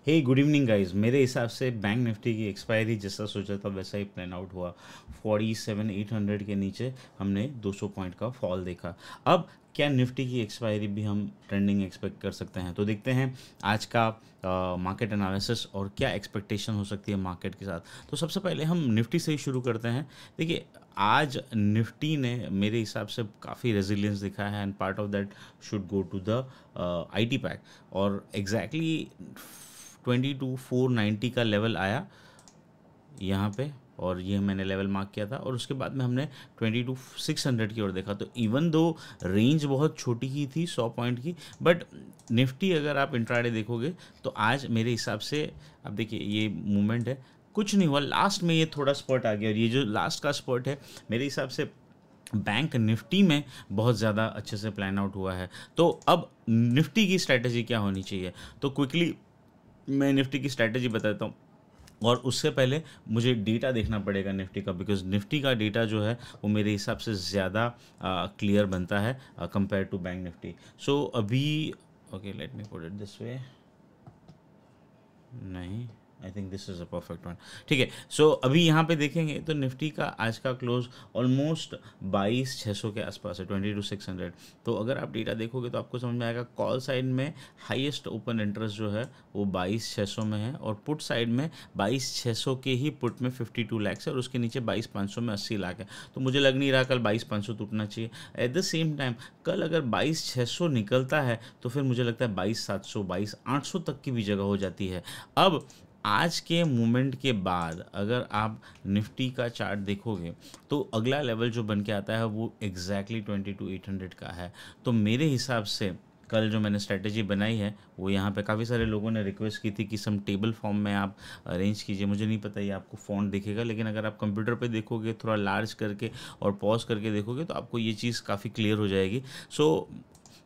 हे good evening guys. मेरे हिसाब से बैंक निफ्टी की एक्सपायरी जैसा सोचा था वैसा ही प्लान आउट हुआ। 47,800 के नीचे हमने 200 पॉइंट का फॉल देखा। अब क्या निफ्टी की एक्सपायरी भी हम ट्रेंडिंग एक्सपेक्ट कर सकते हैं? तो देखते हैं आज का मार्केट एनालिसिस और क्या एक्सपेक्टेशन हो सकती है मार्केट के साथ। तो सबसे पहले हम निफ्टी से ही शुरू करते हैं। देखिए, आज निफ्टी ने मेरे हिसाब से काफ़ी रेजिलियंस दिखाया है and part of that should go to the IT pack. और एग्जैक्टली 22,490 का लेवल आया यहाँ पे, और ये मैंने लेवल मार्क किया था। और उसके बाद में हमने 22,600 की ओर देखा। तो इवन दो रेंज बहुत छोटी ही थी 100 पॉइंट की, बट निफ्टी अगर आप इंट्राडे देखोगे तो आज मेरे हिसाब से, अब देखिए ये मूवमेंट है, कुछ नहीं हुआ, लास्ट में ये थोड़ा स्पॉट आ गया। और ये जो लास्ट का स्पॉट है मेरे हिसाब से बैंक निफ्टी में बहुत ज़्यादा अच्छे से प्लान आउट हुआ है। तो अब निफ्टी की स्ट्रैटेजी क्या होनी चाहिए, तो क्विकली मैं निफ्टी की स्ट्रैटेजी बताता हूँ। और उससे पहले मुझे डेटा देखना पड़ेगा निफ्टी का, बिकॉज निफ्टी का डेटा जो है वो मेरे हिसाब से ज़्यादा क्लियर बनता है compare to Bank Nifty. So अभी okay, let me put it this way. नहीं, I think this is a perfect one. ठीक है, सो अभी यहाँ पे देखेंगे तो निफ्टी का आज का क्लोज ऑलमोस्ट 22,600 के आसपास है, 22,600। तो अगर आप डेटा देखोगे तो आपको समझ में आएगा कॉल साइड में हाईएस्ट ओपन इंटरेस्ट जो है वो 22,600 में है, और पुट साइड में 22,600 के ही पुट में 52 लाख है, और उसके नीचे 22,500 में 80 लाख है। तो मुझे लग नहीं रहा कल 22,500 टूटना चाहिए। एट द सेम टाइम कल अगर 22,600 निकलता है तो फिर मुझे लगता है 22,700 22,800 तक की भी जगह हो जाती है। अब आज के मूवमेंट के बाद अगर आप निफ्टी का चार्ट देखोगे तो अगला लेवल जो बन के आता है वो एग्जैक्टली 22,800 का है। तो मेरे हिसाब से कल जो मैंने स्ट्रेटेजी बनाई है वो यहाँ पे काफ़ी सारे लोगों ने रिक्वेस्ट की थी कि सम टेबल फॉर्म में आप अरेंज कीजिए। मुझे नहीं पता ये आपको फ़ॉन्ट दिखेगा, लेकिन अगर आप कंप्यूटर पे देखोगे थोड़ा लार्ज करके और पॉज करके देखोगे तो आपको ये चीज़ काफ़ी क्लियर हो जाएगी। सो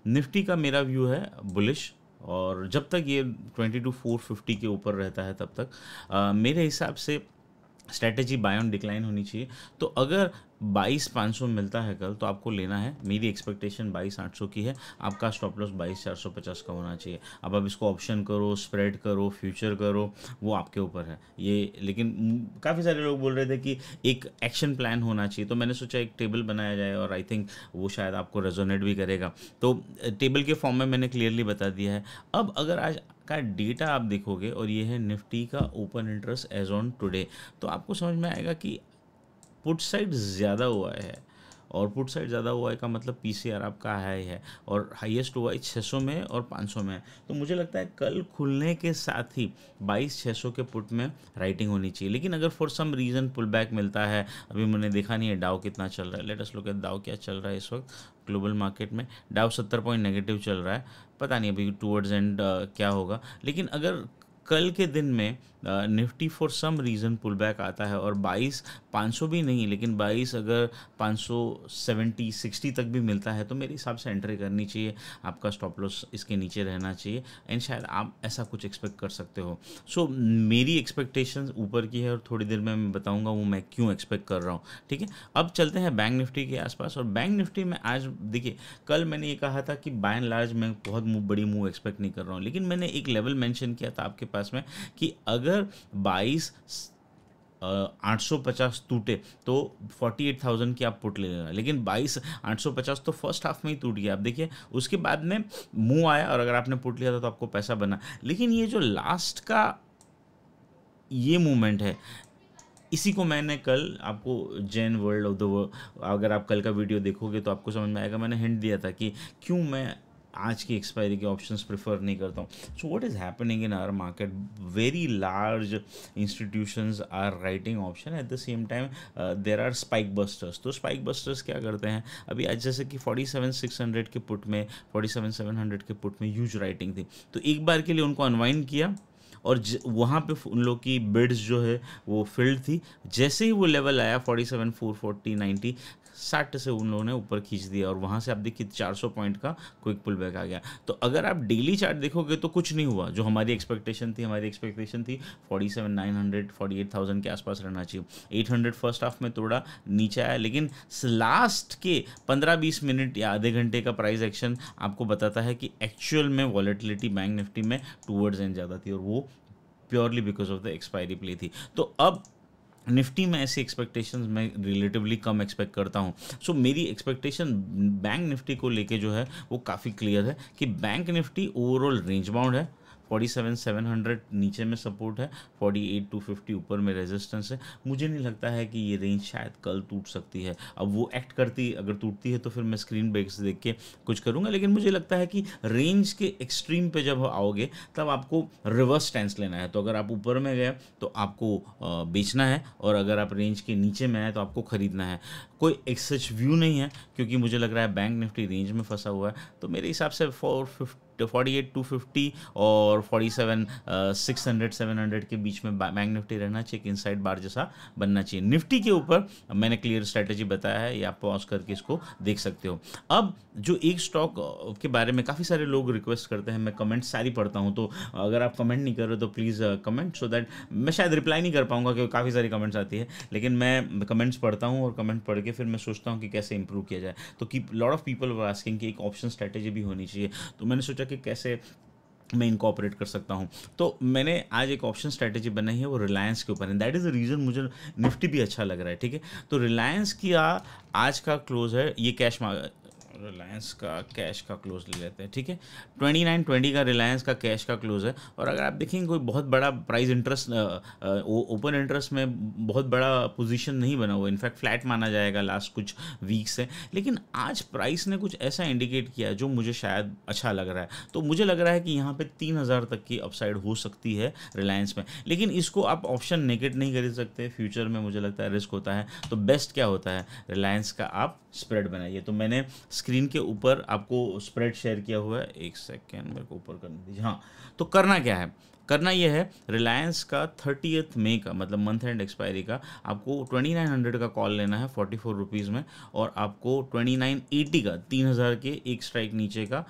निफ्टी का मेरा व्यू है बुलिश, और जब तक ये 22,450 के ऊपर रहता है तब तक मेरे हिसाब से स्ट्रैटेजी बाय ऑन डिक्लाइन होनी चाहिए। तो अगर 22,500 मिलता है कल तो आपको लेना है। मेरी एक्सपेक्टेशन 22,800 की है। आपका स्टॉप लॉस 22,450 का होना चाहिए। अब आप इसको ऑप्शन करो, स्प्रेड करो, फ्यूचर करो, वो आपके ऊपर है ये। लेकिन काफ़ी सारे लोग बोल रहे थे कि एक एक्शन प्लान होना चाहिए, तो मैंने सोचा एक टेबल बनाया जाए, और आई थिंक वो शायद आपको रेजोनेट भी करेगा। तो टेबल के फॉर्म में मैंने क्लियरली बता दिया है। अब अगर आज का डेटा आप देखोगे और ये है निफ्टी का open interest as on today, तो आपको समझ में आएगा कि पुट साइड ज़्यादा हुआ है, और पुट साइड ज़्यादा हुआ है का मतलब पीसीआर आपका हाई है, और हाईएस्ट हुआ है 600 में और 500 में। तो मुझे लगता है कल खुलने के साथ ही 22,600 के पुट में राइटिंग होनी चाहिए। लेकिन अगर for some reason pull back मिलता है, अभी मैंने देखा नहीं है डाउ कितना चल रहा है, लेट अस लुक एट डाउ क्या चल रहा है इस वक्त ग्लोबल मार्केट में। डाउ 70 पॉइंट नेगेटिव चल रहा है, पता नहीं अभी टूवर्ड्स एंड क्या होगा। लेकिन अगर कल के दिन में Nifty for some reason pull back आता है और 22,500 भी नहीं, लेकिन 22 अगर 570-60 तक भी मिलता है तो मेरे हिसाब से एंट्री करनी चाहिए। आपका स्टॉप लॉस इसके नीचे रहना चाहिए, एंड शायद आप ऐसा कुछ एक्सपेक्ट कर सकते हो। सो मेरी एक्सपेक्टेशंस ऊपर की है, और थोड़ी देर में मैं बताऊंगा वो मैं क्यों एक्सपेक्ट कर रहा हूँ। ठीक है, अब चलते हैं बैंक निफ्टी के आसपास। और बैंक निफ्टी में आज देखिए, कल मैंने ये कहा था कि बाय एंड लार्ज मैं बहुत बड़ी मूव एक्सपेक्ट नहीं कर रहा हूँ, लेकिन मैंने एक लेवल मेंशन किया था आपके पास में कि अगर 22,850 टूटे तो 48,000 की आप पुट ले लेना। लेकिन 22,850 तो फर्स्ट हाफ में ही टूट गया। आप देखिए उसके बाद में मूव आया, और अगर आपने पुट लिया था तो आपको पैसा बना। लेकिन ये जो लास्ट का ये मूवमेंट है, इसी को मैंने कल आपको जैन वर्ल्ड ऑफ द, अगर आप कल का वीडियो देखोगे तो आपको समझ में आएगा, मैंने हिंट दिया था कि क्यों मैं आज की एक्सपायरी के ऑप्शंस प्रेफर नहीं करता हूँ। So what is happening in our market, very large institutions are writing option, at the same time there are spike busters. तो स्पाइक बस्टर्स क्या करते हैं, अभी आज जैसे कि 47,600 के पुट में, 47,700 के पुट में ह्यूज राइटिंग थी, तो एक बार के लिए उनको अनवाइंड किया, और वहाँ पे उन लोग की बिड्स जो है वो फिल्ड थी। जैसे ही वो लेवल आया 47,440 90, 60 से उन लोगों ने ऊपर खींच दिया और वहाँ से आप देखिए 400 पॉइंट का क्विक पुल बैक आ गया। तो अगर आप डेली चार्ट देखोगे तो कुछ नहीं हुआ, जो हमारी एक्सपेक्टेशन थी 47,900 48,000 के आसपास रहना चाहिए। 800 फर्स्ट हाफ में थोड़ा नीचे आया, लेकिन लास्ट के 15-20 मिनट या आधे घंटे का प्राइस एक्शन आपको बताता है कि एक्चुअल में वॉलेटिलिटी बैंक निफ्टी में टूवर्ड्स एंड ज़्यादा थी, और वो purely because of the expiry play थी। तो अब निफ्टी में ऐसी एक्सपेक्टेशंस मैं रिलेटिवली कम एक्सपेक्ट करता हूँ। सो मेरी एक्सपेक्टेशन बैंक निफ्टी को लेके जो है वो काफ़ी क्लियर है कि bank Nifty overall range bound है। 47,700 नीचे में सपोर्ट है, 48,250 ऊपर में रेजिस्टेंस है। मुझे नहीं लगता है कि ये रेंज शायद कल टूट सकती है। अब वो एक्ट करती, अगर टूटती है तो फिर मैं स्क्रीन ब्रेक्स देख के कुछ करूँगा, लेकिन मुझे लगता है कि रेंज के एक्सट्रीम पे जब आओगे तब आपको रिवर्स स्टैंस लेना है। तो अगर आप ऊपर में गए तो आपको बेचना है, और अगर आप रेंज के नीचे में आए तो आपको ख़रीदना है। कोई एक सच व्यू नहीं है, क्योंकि मुझे लग रहा है बैंक निफ्टी रेंज में फंसा हुआ है। तो मेरे हिसाब से 48,250 और 47,600-700 के बीच में बैंक निफ्टी रहना चाहिए, इनसाइड बार जैसा बनना चाहिए। निफ्टी के ऊपर मैंने क्लियर स्ट्रैटेजी बताया है, ये आप पॉज करके इसको देख सकते हो। अब जो एक स्टॉक के बारे में काफ़ी सारे लोग रिक्वेस्ट करते हैं, मैं कमेंट सारी पढ़ता हूँ, तो अगर आप कमेंट नहीं कर रहे तो प्लीज़ कमेंट, सो दैट मैं शायद रिप्लाई नहीं कर पाऊँगा क्योंकि काफ़ी सारी कमेंट्स आती है, लेकिन मैं कमेंट्स पढ़ता हूँ और कमेंट पढ़ के फिर मैं सोचता हूँ कि कैसे इंप्रूव किया जाए। तो कि lot of people were asking कि एक ऑप्शन स्ट्रैटेजी भी होनी चाहिए, तो मैंने सोचा कि कैसे मैं इनकॉपरेट कर सकता हूँ। तो मैंने आज एक ऑप्शन स्ट्रैटेजी बनाई है, वो रिलायंस के ऊपर है। दैट इज़ द रीज़न मुझे निफ्टी भी अच्छा लग रहा है, ठीक है। तो रिलायंस की आज का क्लोज है, ये रिलायंस का कैश का क्लोज ले लेते हैं, ठीक है। 2920 का रिलायंस का कैश का क्लोज है, और अगर आप देखेंगे कोई बहुत बड़ा प्राइस इंटरेस्ट ओपन इंटरेस्ट में बहुत बड़ा पोजीशन नहीं बना हुआ, इनफैक्ट फ्लैट माना जाएगा लास्ट कुछ वीक से, लेकिन आज प्राइस ने कुछ ऐसा इंडिकेट किया जो मुझे शायद अच्छा लग रहा है। तो मुझे लग रहा है कि यहाँ पे 3,000 तक की अपसाइड हो सकती है रिलायंस में, लेकिन इसको आप ऑप्शन नेगेट नहीं कर सकते, फ्यूचर में मुझे लगता है रिस्क होता है। तो बेस्ट क्या होता है, रिलायंस का आप स्प्रेड बनाइए। तो मैंने स्क्रीन के ऊपर आपको स्प्रेड शेयर किया हुआ है, एक सेकेंड मेरे को ऊपर करने दीजिए। हाँ, तो करना क्या है, करना यह है, रिलायंस का 30 मई का मतलब मंथ एंड एक्सपायरी का आपको 2900 का कॉल लेना है 44 रुपीज़ में, और आपको 2980 का 3,000 के एक स्ट्राइक नीचे का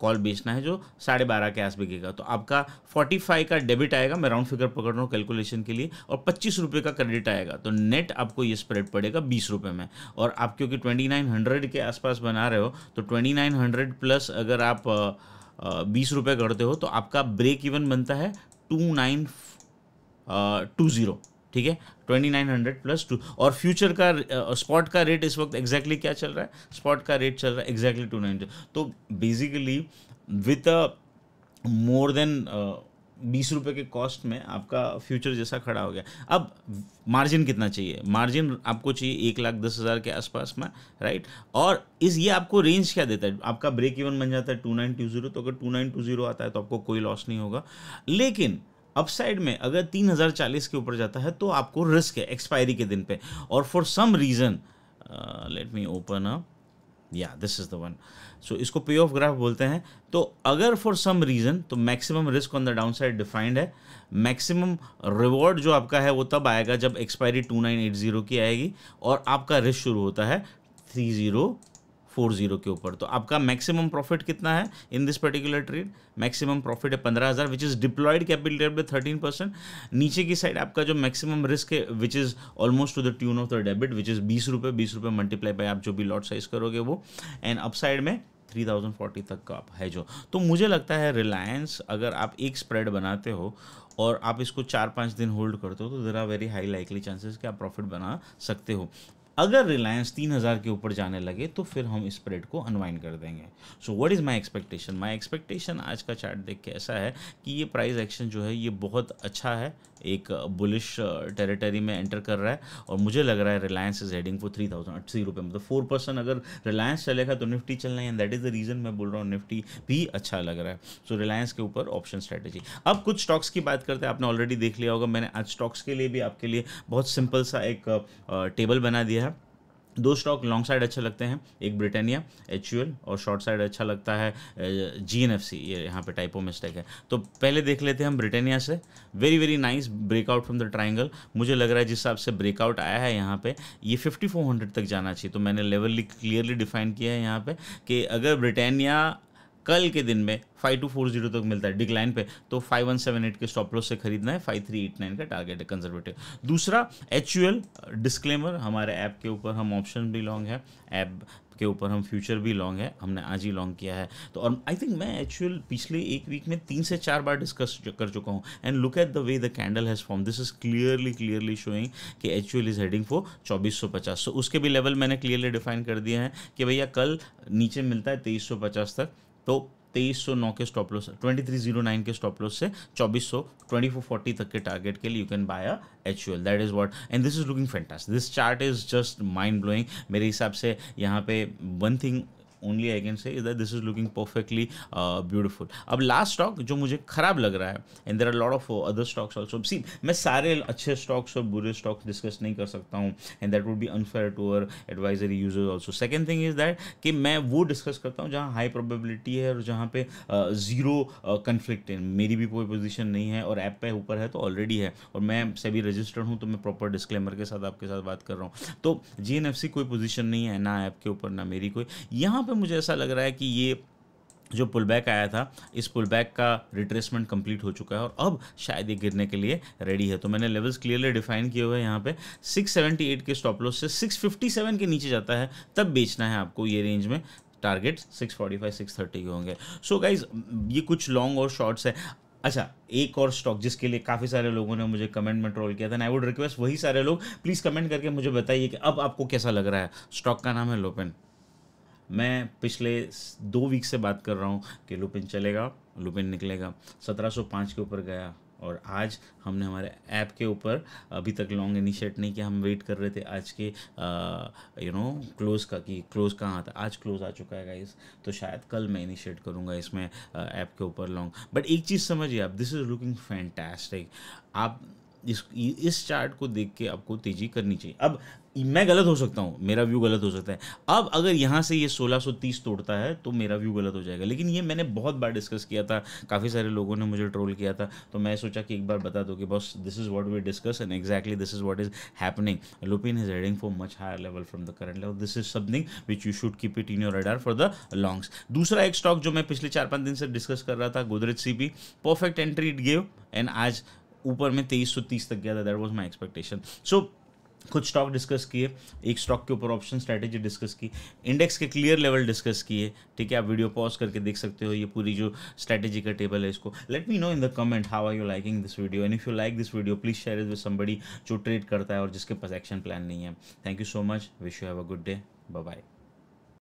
कॉल बेचना है, जो 12.5 के आस बिकेगा। तो आपका 45 का डेबिट आएगा, मैं राउंड फिगर पकड़ रहा हूँ कैलकुलेशन के लिए, और 25 रुपये का क्रेडिट आएगा। तो नेट आपको ये स्प्रेड पड़ेगा 20 रुपये में। और आप क्योंकि 2900 के आसपास बना रहे हो, तो 2900 प्लस अगर आप 20 रुपये करते हो तो आपका ब्रेक इवन बनता है 2920, ठीक है। 2900 प्लस 2, और फ्यूचर का स्पॉट का रेट इस वक्त एग्जैक्टली क्या चल रहा है, स्पॉट का रेट चल रहा है एग्जैक्टली 290। तो बेसिकली विथ मोर देन 20 रुपये के कॉस्ट में आपका फ्यूचर जैसा खड़ा हो गया। अब मार्जिन कितना चाहिए, मार्जिन आपको चाहिए 1,10,000 के आसपास में, राइट। और ये आपको रेंज क्या देता है, आपका ब्रेक इवन बन जाता है 2920। तो अगर 2920 आता है तो आपको कोई लॉस नहीं होगा, लेकिन अपसाइड में अगर 3,040 के ऊपर जाता है तो आपको रिस्क है एक्सपायरी के दिन पे। और for some reason, let me open a, या this is the one, so इसको पे ऑफ ग्राफ बोलते हैं। तो अगर फॉर सम रीज़न, तो maximum risk on the down side defined है, मैक्सिमम रिवॉर्ड जो आपका है वो तब आएगा जब एक्सपायरी 2980 की आएगी और आपका रिस्क शुरू होता है 3040 के ऊपर। तो आपका मैक्सिमम प्रॉफिट कितना है in this particular trade, maximum profit है 15,000, which is deployed capital by 13%। नीचे की साइड आपका जो मैक्सिमम रिस्क है which is almost to the tune of the debit, which is 20 रुपये मल्टीप्लाई बाय आप जो भी लॉट साइज करोगे वो, एंड अपसाइड में 3040 तक का आप है जो। तो मुझे लगता है रिलायंस अगर आप एक स्प्रेड बनाते हो और आप इसको 4-5 दिन होल्ड करते हो तो there are very high likely chances कि आप प्रॉफिट बना सकते हो। अगर रिलायंस 3,000 के ऊपर जाने लगे तो फिर हम इस स्प्रेड को अनवाइंड कर देंगे। सो what is my expectation, my expectation आज का चार्ट देख के ऐसा है कि ये प्राइस एक्शन जो है ये बहुत अच्छा है, एक बुलिश टेरिटरी में एंटर कर रहा है, और मुझे लग रहा है रिलायंस इज हेडिंग फॉर 3,080 रुपये, मतलब 4% अगर रिलायंस चलेगा तो निफ्टी चलना है, and that is the reason मैं बोल रहा हूँ निफ्टी भी अच्छा लग रहा है। सो रिलायंस के ऊपर ऑप्शन स्ट्रैटेजी। अब कुछ स्टॉक्स की बात करते हैं, आपने ऑलरेडी देख लिया होगा, मैंने आज स्टॉक्स के लिए भी आपके लिए बहुत सिंपल सा एक टेबल बना दिया है। दो स्टॉक लॉन्ग साइड अच्छे लगते हैं, एक ब्रिटानिया HUL, और शॉर्ट साइड अच्छा लगता है GNFC। ये यहाँ पे टाइपो मिस्टेक है। तो पहले देख लेते हैं हम ब्रिटानिया से। Very very nice breakout from the triangle. मुझे लग रहा है जिस हिसाब से ब्रेकआउट आया है यहाँ पे, ये 5400 तक जाना चाहिए। तो मैंने लेवल क्लियरली डिफाइन किया है यहाँ पे कि अगर ब्रिटानिया कल के दिन में 5240 तक मिलता है डिक्लाइन पे, तो 5178 के स्टॉप लॉस से खरीदना है, 5389 का टारगेट है कंजर्वेटिव। दूसरा HUL, डिस्क्लेमर, हमारे ऐप के ऊपर हम ऑप्शन भी लॉन्ग है, ऐप के ऊपर हम फ्यूचर भी लॉन्ग है, हमने आज ही लॉन्ग किया है। तो और आई थिंक मैं HUL पिछले एक वीक में 3 से 4 बार डिस्कस कर चुका हूँ। And look at the way the candle has form, this is clearly showing कि HUL इज हेडिंग फॉर 2450। सो उसके भी लेवल मैंने क्लियरली डिफाइन कर दिए हैं कि भैया कल नीचे मिलता है 2350 तक, तो 2309 के स्टॉप लॉस, 2309 के स्टॉप लॉस से 2400 2440 तक के टारगेट के लिए you can buy a HUL। That is what, and this is looking fantastic. This chart is just mind blowing मेरे हिसाब से। यहाँ पे one thing only I can say is that this is looking perfectly beautiful. अब last stock जो मुझे खराब लग रहा है, and there are lot of other stocks also. See, मैं सारे अच्छे स्टॉक्स और बुरे स्टॉक्स डिस्कस नहीं कर सकता हूँ, and that would be unfair to our advisory users also. Second thing is that कि मैं वो डिस्कस करता हूँ जहाँ हाई प्रोबेबिलिटी है और जहाँ पे जीरो कन्फ्लिक्ट है, मेरी भी कोई पोजीशन नहीं है और ऐप पे ऊपर है तो ऑलरेडी है, और मैं सेबी रजिस्टर्ड हूँ, तो मैं प्रॉपर डिस्क्लेमर के साथ आपके साथ बात कर रहा हूँ। तो GNFC कोई पोजीशन नहीं है, ना ऐप के ऊपर ना मेरी कोई। यहाँ पे मुझे ऐसा लग रहा है कि ये जो पुल बैक आया था, इस पुल बैक का रिट्रेसमेंट कंप्लीट हो चुका है और अब शायद ये गिरने के लिए रेडी है। तो मैंने लेवल्स क्लियरली डिफाइन किए हुए हैं यहाँ पे। 678 के स्टॉप लॉस से 657 के नीचे जाता है तब बेचना है आपको ये रेंज में। टारगेट 645 630 के होंगे। सो गाइज, ये कुछ लॉन्ग और शॉर्ट्स है। अच्छा, एक और स्टॉक जिसके लिए काफ़ी सारे लोगों ने मुझे कमेंट में ट्रोल किया था, आई वुड रिक्वेस्ट वही सारे लोग प्लीज़ कमेंट करके मुझे बताइए कि अब आपको कैसा लग रहा है। स्टॉक का नाम है लुपिन। मैं पिछले 2 वीक से बात कर रहा हूँ कि लुपिन चलेगा, लुपिन निकलेगा। 1705 के ऊपर गया और आज हमने हमारे ऐप के ऊपर अभी तक लॉन्ग इनिशिएट नहीं किया। हम वेट कर रहे थे आज के क्लोज़ का, कि क्लोज़ कहाँ आता। आज क्लोज़ आ चुका है गाइस, तो शायद कल मैं इनिशिएट करूँगा इसमें ऐप के ऊपर लॉन्ग। बट एक चीज़ समझिए आप, दिस इज़ लुकिंग फैंटास्टिक। आप इस चार्ट को देख के आपको तेज़ी करनी चाहिए। अब मैं गलत हो सकता हूँ, मेरा व्यू गलत हो सकता है। अब अगर यहाँ से ये 1630 तोड़ता है तो मेरा व्यू गलत हो जाएगा, लेकिन ये मैंने बहुत बार डिस्कस किया था, काफ़ी सारे लोगों ने मुझे ट्रोल किया था, तो मैं सोचा कि एक बार बता दो कि boss this is what we discuss and exactly this is what is happening. Lupin is heading for much higher level from the current level. This is something which you should keep it in your radar for the longs. दूसरा एक stock जो मैं पिछले 4-5 दिन से discuss कर रहा था, Godrej CP, perfect entry it give, and आज ऊपर में 2330 तक गया था। That was my expectation. So कुछ स्टॉक डिस्कस किए, एक स्टॉक के ऊपर ऑप्शन स्ट्रैटेजी डिस्कस की, इंडेक्स के क्लियर लेवल डिस्कस किए। ठीक है, आप वीडियो पॉज करके देख सकते हो, ये पूरी जो स्ट्रैटेजी का टेबल है इसको। Let me know in the comment how are you liking this video, and if you like this video please share it with somebody जो ट्रेड करता है और जिसके पास एक्शन प्लान नहीं है। Thank you so much, wish you have a good day, bye bye.